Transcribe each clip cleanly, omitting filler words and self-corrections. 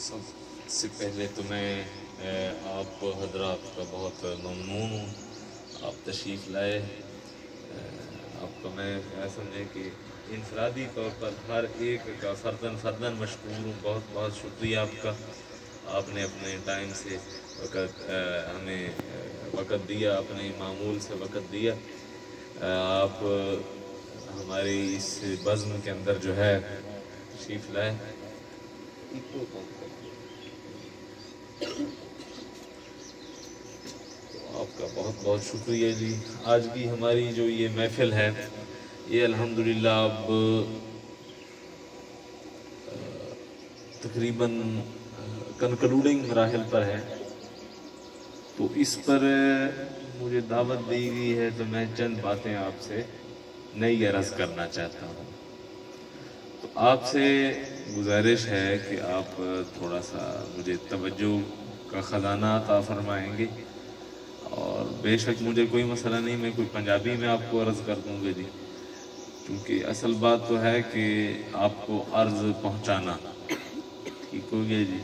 سب سے پہلے تو میں آپ حضرات کا بہت ممنون ہوں، آپ تشریف لائے۔ آپ کو میں سمجھے کہ انفرادی طور پر ہر ایک کا فرداً فرداً مشکور ہوں، بہت بہت شکریہ آپ کا۔ آپ نے اپنے ٹائم سے ہمیں وقت دیا، اپنے معمول سے وقت دیا۔ آپ ہماری اس بزم کے اندر جو ہے تشریف لائے۔ آپ کا بہت بہت شکریہ جی۔ آج کی ہماری جو یہ محفل ہے یہ الحمدللہ اب تقریباً کنکلوڈنگ مراحل پر ہے، تو اس پر مجھے دعوت دی گئی ہے تو میں چند باتیں آپ سے نئی عرض کرنا چاہتا ہوں۔ تو آپ سے گزارش ہے کہ آپ تھوڑا سا مجھے توجہ کا خزانہ عطا فرمائیں گے، اور بے شک مجھے کوئی مسئلہ نہیں، میں کوئی پنجابی میں آپ کو عرض کر دوں گا جی، کیونکہ اصل بات تو ہے کہ آپ کو عرض پہنچانا، ٹھیک ہو گیا جی۔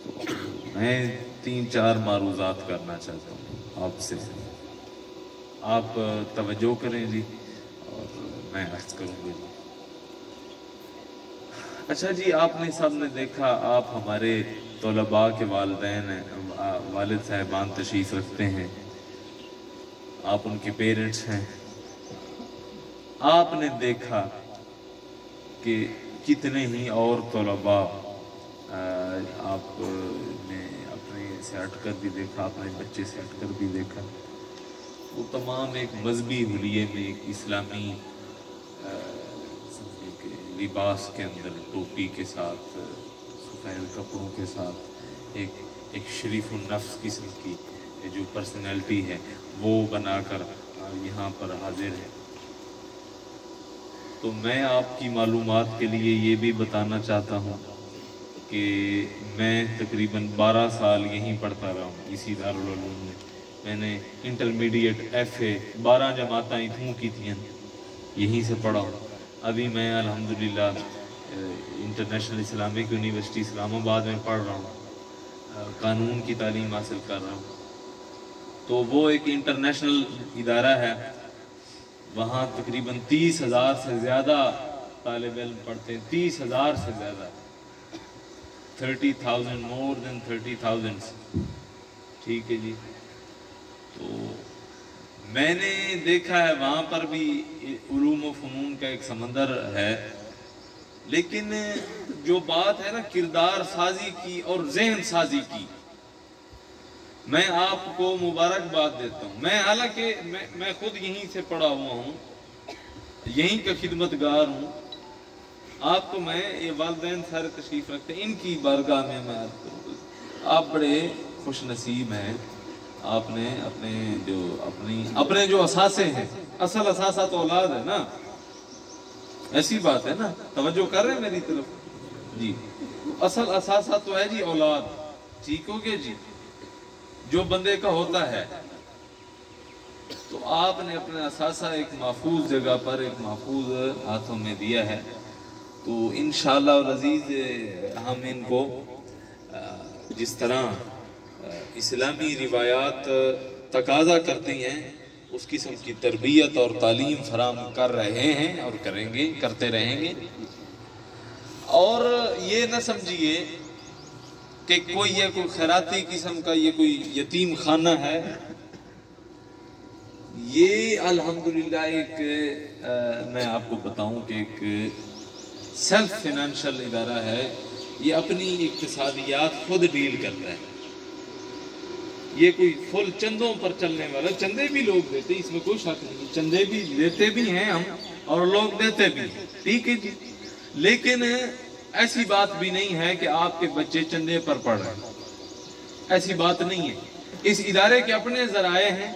تو میں 3-4 معروضات کرنا چاہتا ہوں آپ سے، آپ توجہ کریں جی اور میں عرض کروں گا جی۔ اچھا جی، آپ نے سب نے دیکھا، آپ ہمارے طلباء کے والدین والد صاحبان تشریف رکھتے ہیں، آپ ان کے پیرنٹس ہیں۔ آپ نے دیکھا کہ کتنے ہی اور طلباء آپ نے اپنے سے ہٹ کر بھی دیکھا، اپنے بچے سے ہٹ کر بھی دیکھا، وہ تمام ایک مذہبی حلیے میں، ایک اسلامی لباس کے اندر، ٹوپی کے ساتھ، سفید کپڑوں کے ساتھ، ایک شریف النفس قسم کی جو پرسنالٹی ہے وہ بنا کر یہاں پر حاضر ہے۔ تو میں آپ کی معلومات کے لیے یہ بھی بتانا چاہتا ہوں کہ میں تقریباً 12 سال یہیں پڑھتا رہا ہوں اسی دارالعلوم میں۔ میں نے انٹرمیڈیٹ FA 12 جماعتیں اتھوں کی تھیں، یہیں سے پڑھا ہوں۔ ابھی میں الحمدللہ انٹرنیشنل اسلامک یونیورسٹی اسلام آباد میں پڑھ رہا ہوں، قانون کی تعلیم حاصل کر رہا ہوں۔ تو وہ ایک انٹرنیشنل ادارہ ہے، وہاں تقریباً 30,000 سے زیادہ طالب علم پڑھتے ہیں، 30,000 سے زیادہ، 30,000 more than 30,000، ٹھیک ہے جی۔ تو میں نے دیکھا ہے وہاں پر بھی علوم و فنون کا ایک سمندر ہے، لیکن جو بات ہے نا کردار سازی کی اور ذہن سازی کی، میں آپ کو مبارکباد دیتا ہوں۔ میں حالانکہ میں خود یہیں سے پڑھا ہوا ہوں، یہیں کا خدمتگار ہوں۔ آپ کو میں یہ والدین سارے تشریف رکھتے ہیں، ان کی بارگاہ میں عرض کروں، آپ بڑے خوش نصیب ہیں۔ آپ نے اپنے جو اثاثے ہیں، اصل اثاثہ تو اولاد ہے نا، ایسی بات ہے نا، توجہ کر رہے ہیں میری طرف جی؟ اصل اثاثہ تو ہے جی اولاد، ٹھیک ہو گیا جی، جو بندے کا ہوتا ہے۔ تو آپ نے اپنا اثاثہ ایک محفوظ جگہ پر، ایک محفوظ ہاتھوں میں دیا ہے، تو انشاءاللہ العزیز ہم ان کو جس طرح اسلامی روایات تقاضا کرتی ہیں اس قسم کی تربیت اور تعلیم فراہم کر رہے ہیں اور کریں گے، کرتے رہیں گے۔ اور یہ نہ سمجھیے کہ کوئی خیراتی قسم کا یہ کوئی یتیم خانہ ہے، یہ الحمدللہ ایک میں آپ کو بتاؤں کہ ایک سیلف فائنینشل ادارہ ہے، یہ اپنی اقتصادیات خود ڈیل کرتا ہے۔ یہ کوئی فل چندوں پر چلنے والا، چندے بھی لوگ دیتے، اس میں کوئی شک نہیں، چندے بھی دیتے بھی ہیں ہم اور لوگ دیتے بھی ہیں، ٹھیک ہے جی، لیکن ایسی بات بھی نہیں ہے کہ آپ کے بچے چندے پر پڑھ رہے ہیں، ایسی بات نہیں ہے۔ اس ادارے کے اپنے ذرائع ہیں،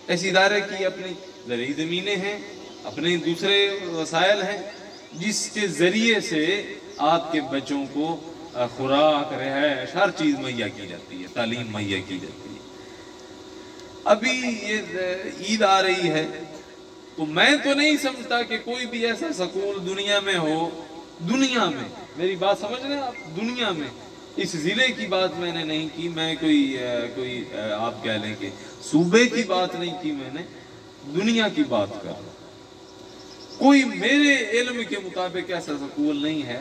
اس ادارے کی اپنی زرعی زمینیں ہیں، اپنے دوسرے وسائل ہیں، جس کے ذریعے سے آپ کے بچوں کو خوراک، رہائش، ہر چیز مہیا کی جاتی ہے، تعلیم مہیا کی جاتی ہے۔ ابھی یہ عید آ رہی ہے، تو میں تو نہیں سمجھتا کہ کوئی بھی ایسا سکول دنیا میں ہو، دنیا میں، میری بات سمجھ رہے ہیں آپ، دنیا میں اس ضلع کی بات میں نے نہیں کی، میں کوئی آپ کہہ لیں کہ صوبے کی بات نہیں کی، میں نے دنیا کی بات کر رہا ہوں۔ کوئی میرے علم کے مطابق ایسا سکول نہیں ہے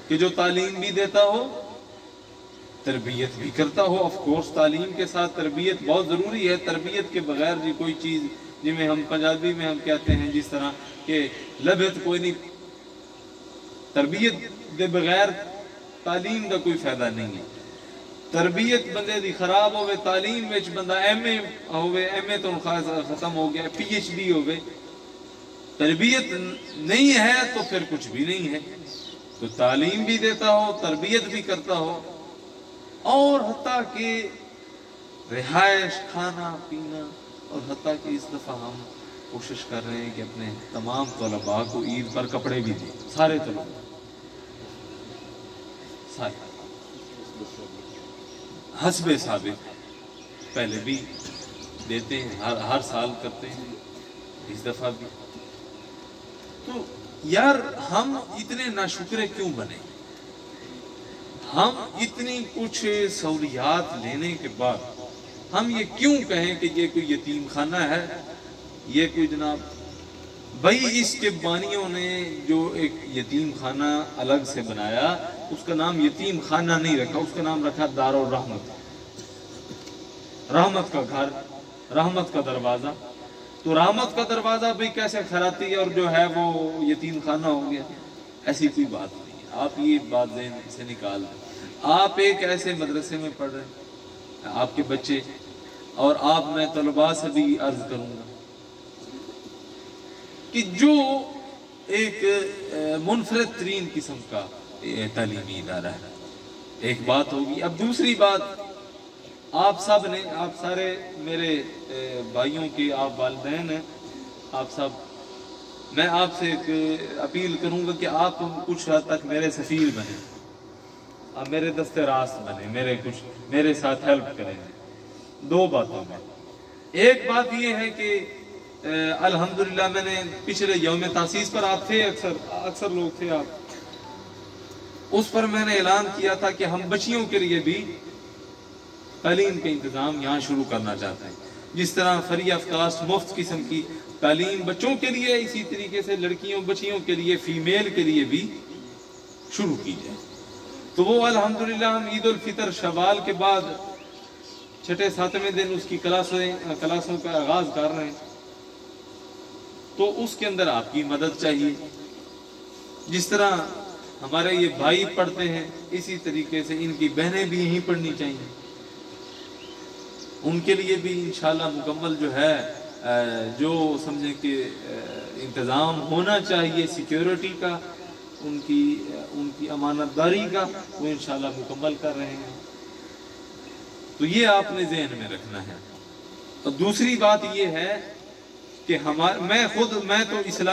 کہ جو تعلیم بھی دیتا ہو تربیت بھی کرتا ہو۔ آف کورس تعلیم کے ساتھ تربیت بہت ضروری ہے، تربیت کے بغیر جی کوئی چیز، جی میں ہم پنجابی میں ہم کہتے ہیں جس طرح کہ لبھت کوئی نہیں، تربیت دے بغیر تعلیم کا کوئی فائدہ نہیں ہے۔ تربیت بندے دی خراب ہوئے، تعلیم وچ بندہ ایم اے تو ختم ہو گیا، پی ایچ ڈی ہوئے، تربیت نہیں ہے تو پھر کچھ بھی نہیں ہے۔ تو تعلیم بھی دیتا ہو، تربیت بھی کرتا ہو، اور حتیٰ کہ رہائش، کھانا پینا، اور حتیٰ کہ اس دفعہ ہم کوشش کر رہے ہیں کہ اپنے تمام طلباء کو عید پر کپڑے بھی دیں، سارے طلباء، سارے حسب ثابت، پہلے بھی دیتے ہیں، ہر سال کرتے ہیں، اس دفعہ بھی۔ تو یار ہم اتنے ناشکرے کیوں بنے؟ ہم اتنی کچھ سہولیات لینے کے بعد ہم یہ کیوں کہیں کہ یہ کوئی یتیم خانہ ہے، یہ کوئی جناب بھائی اس کے بانیوں نے جو ایک یتیم خانہ الگ سے بنایا، اس کا نام یتیم خانہ نہیں رکھا، اس کا نام رکھا دار الرحمت، رحمت کا گھر، رحمت کا دروازہ۔ تو رحمت کا دروازہ بھی کیسے کھراتی ہے اور جو ہے وہ یتیم خانہ ہو گیا؟ ایسی کوئی بات نہیں ہے، آپ یہ بات ذہن سے نکال دیں۔ آپ ایک ایسے مدرسے میں پڑھ رہے ہیں، آپ کے بچے، اور آپ میں طلباء سے بھی عرض کروں گا کہ جو ایک منفرد ترین قسم کا تعلیمی ادارہ ہے، ایک بات ہوگی۔ اب دوسری بات، آپ سب نے، آپ سارے میرے بھائیوں کے آپ والدین ہیں، آپ سب، میں آپ سے ایک اپیل کروں گا کہ آپ کچھ حد تک میرے سفیر بنیں، آپ میرے دستے راست بنیں، میرے ساتھ ہیلپ کریں دو باتوں میں۔ ایک بات یہ ہے کہ الحمدللہ میں نے پچھلے یوم تاسیس پر آپ تھے، اکثر لوگ تھے آپ، اس پر میں نے اعلان کیا تھا کہ ہم بچیوں کے لیے بھی تعلیم کا انتظام یہاں شروع کرنا چاہتے ہیں، جس طرح فری آف کاسٹ مفت قسم کی تعلیم بچوں کے لیے، اسی طریقے سے لڑکیوں بچیوں کے لیے، فیمیل کے لیے بھی شروع کی جائے۔ تو وہ الحمدللہ ہم عید الفطر شوال کے بعد 6-7ویں دن اس کی کلاسوں کا آغاز کر رہے ہیں۔ تو اس کے اندر آپ کی مدد چاہیے، جس طرح ہمارے یہ بھائی پڑھتے ہیں اسی طریقے سے ان کی بہنیں بھی یہیں پڑھنی چاہیے، ان کے لیے بھی انشاءاللہ مکمل جو ہے جو سمجھیں کہ انتظام ہونا چاہیے سیکیورٹی کا، ان کی امانت داری کا، وہ انشاءاللہ مکمل کر رہے ہیں۔ تو یہ آپ نے ذہن میں رکھنا ہے۔ اور دوسری بات یہ ہے کہ میں تو اسلام